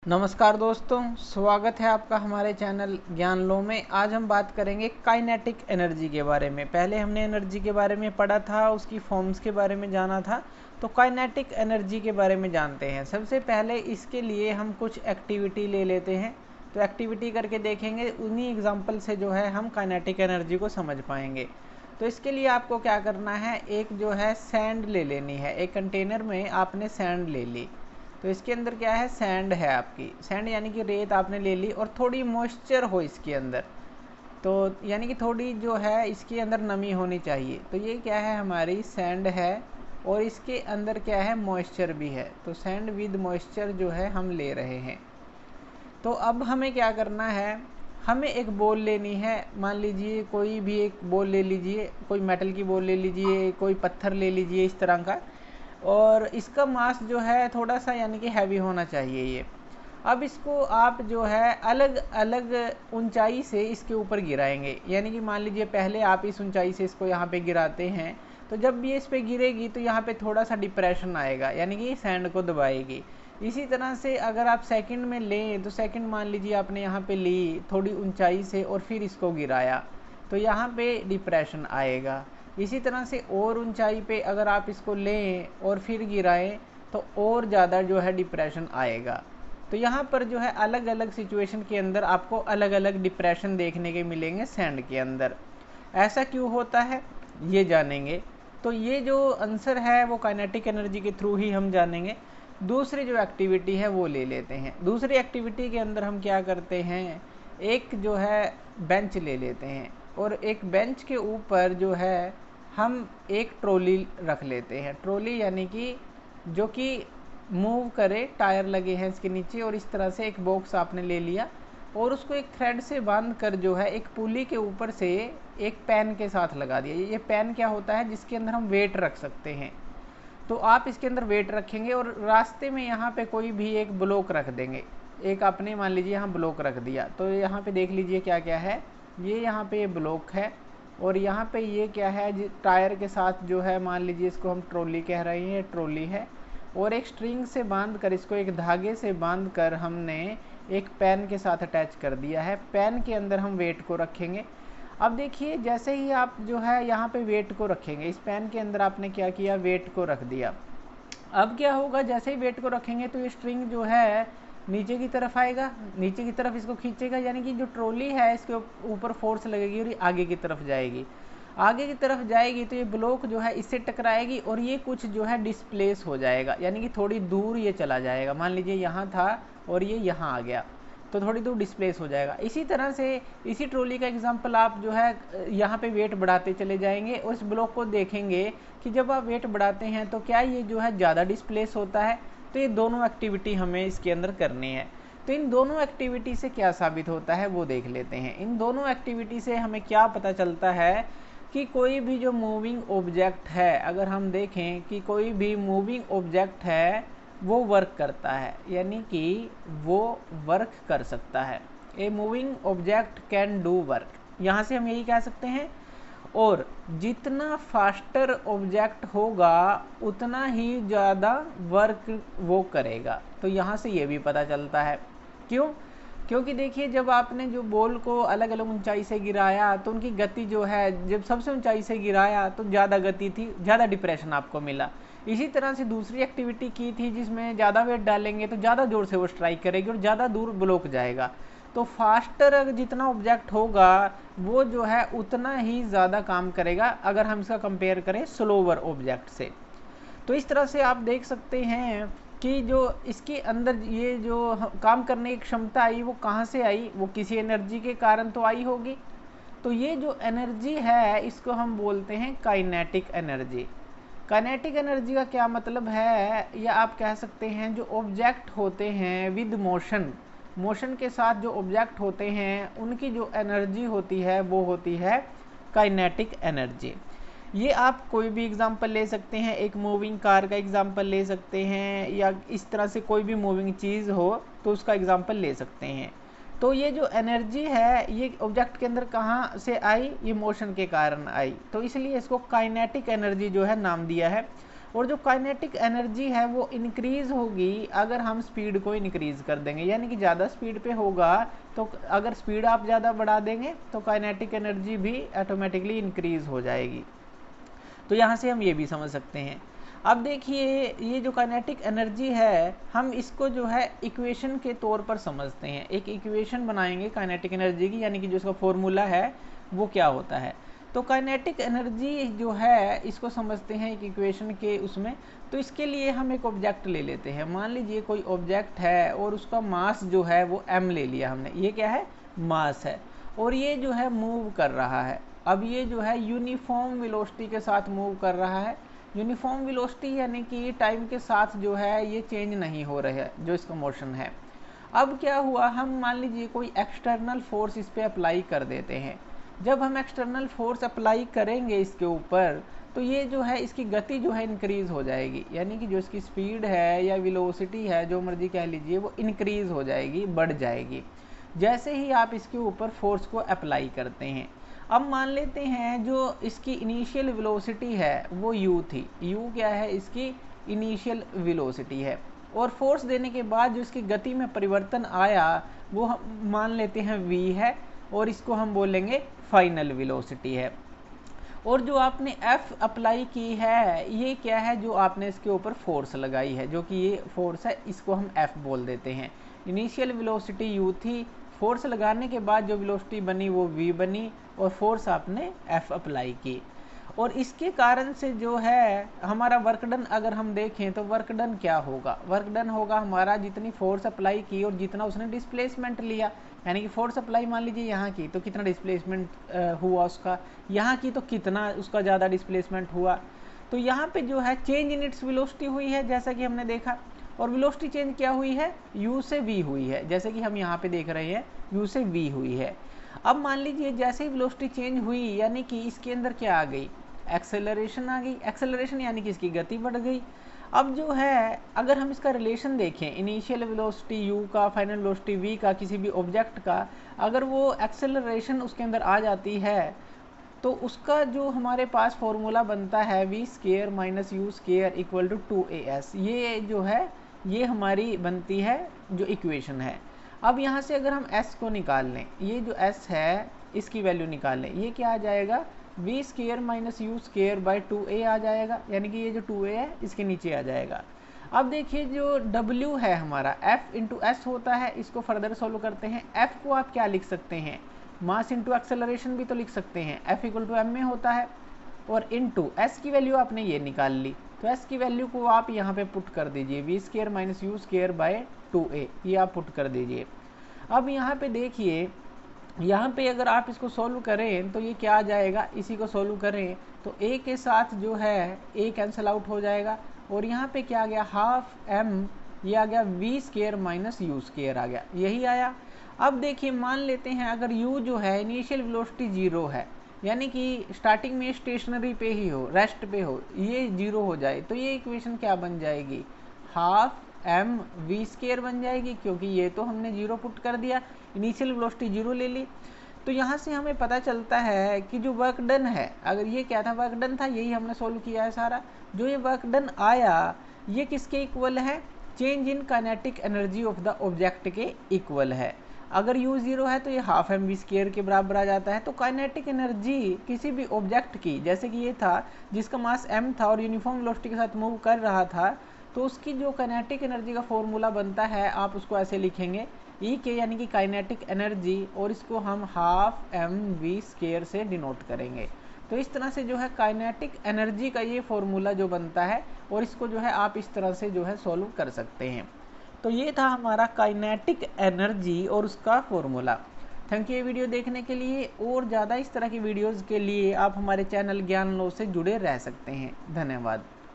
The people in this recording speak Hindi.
नमस्कार दोस्तों, स्वागत है आपका हमारे चैनल ज्ञान लो में। आज हम बात करेंगे काइनेटिक एनर्जी के बारे में। पहले हमने एनर्जी के बारे में पढ़ा था, उसकी फॉर्म्स के बारे में जाना था, तो काइनेटिक एनर्जी के बारे में जानते हैं। सबसे पहले इसके लिए हम कुछ एक्टिविटी ले लेते हैं, तो एक्टिविटी करके देखेंगे, उन्हीं एग्जाम्पल से जो है हम काइनेटिक एनर्जी को समझ पाएंगे। तो इसके लिए आपको क्या करना है, एक जो है सैंड ले लेनी है। एक कंटेनर में आपने सैंड ले ली, तो इसके अंदर क्या है, सैंड है आपकी। सैंड यानी कि रेत आपने ले ली और थोड़ी मॉइस्चर हो इसके अंदर, तो यानी कि थोड़ी जो है इसके अंदर नमी होनी चाहिए। तो ये क्या है, हमारी सैंड है और इसके अंदर क्या है, मॉइस्चर भी है। तो सैंड विद मॉइस्चर जो है हम ले रहे हैं। तो अब हमें क्या करना है, हमें एक बॉल लेनी है। मान लीजिए कोई भी एक बॉल ले लीजिए, कोई मेटल की बॉल ले लीजिए, कोई पत्थर ले लीजिए इस तरह का, और इसका मास जो है थोड़ा सा यानी कि हैवी होना चाहिए ये। अब इसको आप जो है अलग अलग ऊंचाई से इसके ऊपर गिराएंगे। यानी कि मान लीजिए पहले आप इस ऊंचाई से इसको यहाँ पे गिराते हैं, तो जब भी इस पे गिरेगी तो यहाँ पे थोड़ा सा डिप्रेशन आएगा, यानी कि सैंड को दबाएगी। इसी तरह से अगर आप सेकंड में लें, तो सेकंड मान लीजिए आपने यहाँ पे ली थोड़ी ऊंचाई से और फिर इसको गिराया, तो यहाँ पे डिप्रेशन आएगा। इसी तरह से और ऊंचाई पे अगर आप इसको लें और फिर गिराएं, तो और ज़्यादा जो है डिप्रेशन आएगा। तो यहाँ पर जो है अलग अलग सिचुएशन के अंदर आपको अलग अलग डिप्रेशन देखने के मिलेंगे सैंड के अंदर। ऐसा क्यों होता है ये जानेंगे। तो ये जो आंसर है वो काइनेटिक एनर्जी के थ्रू ही हम जानेंगे। दूसरी जो एक्टिविटी है वो ले लेते हैं। दूसरी एक्टिविटी के अंदर हम क्या करते हैं, एक जो है बेंच ले लेते हैं और एक बेंच के ऊपर जो है हम एक ट्रॉली रख लेते हैं। ट्रॉली यानी कि जो कि मूव करे, टायर लगे हैं इसके नीचे, और इस तरह से एक बॉक्स आपने ले लिया और उसको एक थ्रेड से बांध कर जो है एक पुली के ऊपर से एक पेन के साथ लगा दिया। ये पेन क्या होता है, जिसके अंदर हम वेट रख सकते हैं। तो आप इसके अंदर वेट रखेंगे और रास्ते में यहाँ पे कोई भी एक ब्लॉक रख देंगे। एक आपने मान लीजिए यहाँ ब्लॉक रख दिया, तो यहाँ पे देख लीजिए क्या क्या है, ये यहाँ पे ये ब्लॉक है और यहाँ पे ये क्या है, टायर के साथ जो है, मान लीजिए इसको हम ट्रॉली कह रहे हैं, ट्रॉली है। और एक स्ट्रिंग से बांध कर, इसको एक धागे से बांध कर हमने एक पेन के साथ अटैच कर दिया है। पेन के अंदर हम वेट को रखेंगे। अब देखिए, जैसे ही आप जो है यहाँ पे वेट को रखेंगे, इस पेन के अंदर आपने क्या किया, वेट को रख दिया। अब क्या होगा, जैसे ही वेट को रखेंगे तो ये स्ट्रिंग जो है नीचे की तरफ आएगा, नीचे की तरफ इसको खींचेगा, यानी कि जो ट्रॉली है इसके ऊपर फोर्स लगेगी और ये आगे की तरफ जाएगी। आगे की तरफ जाएगी तो ये ब्लॉक जो है इससे टकराएगी और ये कुछ जो है डिस्प्लेस हो जाएगा, यानी कि थोड़ी दूर ये चला जाएगा। मान लीजिए यहाँ था और ये यहाँ आ गया, तो थोड़ी दूर डिस्प्लेस हो जाएगा। इसी तरह से इसी ट्रॉली का एग्जांपल आप जो है यहाँ पे वेट बढ़ाते चले जाएंगे और इस ब्लॉक को देखेंगे कि जब आप वेट बढ़ाते हैं तो क्या ये जो है ज़्यादा डिस्प्लेस होता है। तो ये दोनों एक्टिविटी हमें इसके अंदर करनी है। तो इन दोनों एक्टिविटी से क्या साबित होता है वो देख लेते हैं। इन दोनों एक्टिविटी से हमें क्या पता चलता है कि कोई भी जो मूविंग ऑब्जेक्ट है, अगर हम देखें कि कोई भी मूविंग ऑब्जेक्ट है वो वर्क करता है, यानी कि वो वर्क कर सकता है। A moving object can do work, यहाँ से हम यही कह सकते हैं। और जितना फास्टर ऑब्जेक्ट होगा उतना ही ज़्यादा वर्क वो करेगा। तो यहाँ से ये भी पता चलता है। क्यों? क्योंकि देखिए, जब आपने जो बॉल को अलग अलग ऊंचाई से गिराया तो उनकी गति जो है, जब सबसे ऊंचाई से गिराया तो ज़्यादा गति थी, ज़्यादा डिप्रेशन आपको मिला। इसी तरह से दूसरी एक्टिविटी की थी जिसमें ज़्यादा वेट डालेंगे तो ज़्यादा ज़ोर से वो स्ट्राइक करेगी और ज़्यादा दूर ब्लॉक जाएगा। तो फास्टर जितना ऑब्जेक्ट होगा वो जो है उतना ही ज़्यादा काम करेगा, अगर हम इसका कंपेयर करें स्लोवर ऑब्जेक्ट से। तो इस तरह से आप देख सकते हैं कि जो इसके अंदर ये जो काम करने की क्षमता आई वो कहाँ से आई, वो किसी एनर्जी के कारण तो आई होगी। तो ये जो एनर्जी है इसको हम बोलते हैं काइनेटिक एनर्जी। काइनेटिक एनर्जी का क्या मतलब है, या आप कह सकते हैं जो ऑब्जेक्ट होते हैं विद मोशन, मोशन के साथ जो ऑब्जेक्ट होते हैं उनकी जो एनर्जी होती है वो होती है काइनेटिक एनर्जी। ये आप कोई भी एग्जांपल ले सकते हैं, एक मूविंग कार का एग्जांपल ले सकते हैं, या इस तरह से कोई भी मूविंग चीज़ हो तो उसका एग्जांपल ले सकते हैं। तो ये जो एनर्जी है ये ऑब्जेक्ट के अंदर कहाँ से आई, ये मोशन के कारण आई, तो इसलिए इसको काइनेटिक एनर्जी जो है नाम दिया है। और जो काइनेटिक एनर्जी है वो इंक्रीज होगी अगर हम स्पीड को इंक्रीज कर देंगे, यानी कि ज़्यादा स्पीड पे होगा तो अगर स्पीड आप ज़्यादा बढ़ा देंगे तो काइनेटिक एनर्जी भी ऑटोमेटिकली इंक्रीज हो जाएगी। तो यहाँ से हम ये भी समझ सकते हैं। अब देखिए ये जो काइनेटिक एनर्जी है हम इसको जो है इक्वेशन के तौर पर समझते हैं। एक इक्वेशन बनाएंगे काइनेटिक एनर्जी की, यानी कि जो इसका फॉर्मूला है वो क्या होता है। तो काइनेटिक एनर्जी जो है इसको समझते हैं एक इक्वेशन के उसमें। तो इसके लिए हम एक ऑब्जेक्ट ले लेते हैं। मान लीजिए कोई ऑब्जेक्ट है और उसका मास जो है वो m ले लिया हमने, ये क्या है, मास है, और ये जो है मूव कर रहा है। अब ये जो है यूनिफॉर्म वेलोसिटी के साथ मूव कर रहा है। यूनिफॉर्म वेलोसिटी यानी कि टाइम के साथ जो है ये चेंज नहीं हो रहा है जो इसका मोशन है। अब क्या हुआ, हम मान लीजिए कोई एक्सटर्नल फोर्स इस पर अप्लाई कर देते हैं। जब हम एक्सटर्नल फोर्स अप्लाई करेंगे इसके ऊपर तो ये जो है इसकी गति जो है इंक्रीज हो जाएगी, यानी कि जो इसकी स्पीड है या वेलोसिटी है जो मर्जी कह लीजिए वो इंक्रीज हो जाएगी, बढ़ जाएगी जैसे ही आप इसके ऊपर फोर्स को अप्लाई करते हैं। अब मान लेते हैं जो इसकी इनिशियल वेलोसिटी है वो u थी। u क्या है, इसकी इनिशियल वेलोसिटी है, और फोर्स देने के बाद जो इसकी गति में परिवर्तन आया वो हम मान लेते हैं v है, और इसको हम बोलेंगे फाइनल वेलोसिटी है। और जो आपने f अप्लाई की है ये क्या है, जो आपने इसके ऊपर फोर्स लगाई है, जो कि ये फोर्स है, इसको हम f बोल देते हैं। इनिशियल वेलोसिटी u थी, फोर्स लगाने के बाद जो वेलोसिटी बनी वो v बनी, और फोर्स आपने f अप्लाई की। और इसके कारण से जो है हमारा वर्क डन अगर हम देखें तो वर्क डन क्या होगा, वर्क डन होगा हमारा जितनी फोर्स अप्लाई की और जितना उसने डिस्प्लेसमेंट लिया, यानी कि फोर्स अप्लाई मान लीजिए यहाँ की तो कितना डिस्प्लेसमेंट हुआ उसका, यहाँ की तो कितना उसका ज़्यादा डिस्प्लेसमेंट हुआ। तो यहाँ पे जो है चेंज इन इट्स वेलोसिटी हुई है जैसा कि हमने देखा, और वेलोसिटी चेंज क्या हुई है, u से v हुई है, जैसे कि हम यहाँ पे देख रहे हैं u से v हुई है। अब मान लीजिए जैसे ही वेलोसिटी चेंज हुई यानी कि इसके अंदर क्या आ गई, एक्सेलरेशन आ गई। एक्सेलरेशन यानी कि इसकी गति बढ़ गई। अब जो है अगर हम इसका रिलेशन देखें इनिशियल वेलोसिटी u का, फाइनल वेलोसिटी v का, किसी भी ऑब्जेक्ट का, अगर वो एक्सेलरेशन उसके अंदर आ जाती है तो उसका जो हमारे पास फॉर्मूला बनता है v square minus u square equal to 2as। ये जो है ये हमारी बनती है जो इक्वेशन है। अब यहाँ से अगर हम s को निकाल लें, ये जो s है इसकी वैल्यू निकाल लें, ये क्या आ जाएगा, v square minus u square by 2a आ जाएगा, यानी कि ये जो 2a है इसके नीचे आ जाएगा। अब देखिए जो w है हमारा f इंटू एस होता है, इसको फर्दर सॉल्व करते हैं। f को आप क्या लिख सकते हैं, मास इंटू एक्सेलरेशन भी तो लिख सकते हैं, f इक्वल टू m में होता है, और इंटू s की वैल्यू आपने ये निकाल ली, तो s की वैल्यू को आप यहाँ पे पुट कर दीजिए, v square minus u square by 2a, ये आप पुट कर दीजिए। अब यहाँ पे देखिए, यहाँ पे अगर आप इसको सॉल्व करें तो ये क्या आ जाएगा, इसी को सॉल्व करें तो a के साथ जो है a कैंसिल आउट हो जाएगा, और यहाँ पे क्या आ गया, हाफ m, ये आ गया v square minus u square आ गया, यही आया। अब देखिए मान लेते हैं अगर u जो है इनिशियल वेलोसिटी 0 है, यानी कि स्टार्टिंग में स्टेशनरी पे ही हो, रेस्ट पे हो, ये 0 हो जाए तो ये इक्वेशन क्या बन जाएगी, हाफ m v स्क्वायर बन जाएगी, क्योंकि ये तो हमने 0 पुट कर दिया, इनिशियल वेलोसिटी 0 ले ली। तो यहाँ से हमें पता चलता है कि जो वर्क डन है, अगर ये क्या था, वर्क डन था, यही हमने सोल्व किया है सारा, जो ये वर्क डन आया ये किसके इक्वल है, change in kinetic energy of the object के इक्वल है। अगर u 0 है तो ये हाफ एम वी स्क्वायर के बराबर आ जाता है। तो काइनेटिक एनर्जी किसी भी ऑब्जेक्ट की, जैसे कि ये था जिसका मास m था और यूनिफॉर्म वेलोसिटी के साथ मूव कर रहा था, तो उसकी जो काइनेटिक एनर्जी का फॉर्मूला बनता है आप उसको ऐसे लिखेंगे ई के, यानी कि काइनेटिक एनर्जी, और इसको हम हाफ एम वी स्क्वायर से डिनोट करेंगे। तो इस तरह से जो है काइनेटिक एनर्जी का ये फॉर्मूला जो बनता है, और इसको जो है आप इस तरह से जो है सॉल्व कर सकते हैं। तो ये था हमारा काइनेटिक एनर्जी और उसका फॉर्मूला। थैंक यू ये वीडियो देखने के लिए, और ज़्यादा इस तरह की वीडियोज़ के लिए आप हमारे चैनल ज्ञान लो से जुड़े रह सकते हैं। धन्यवाद।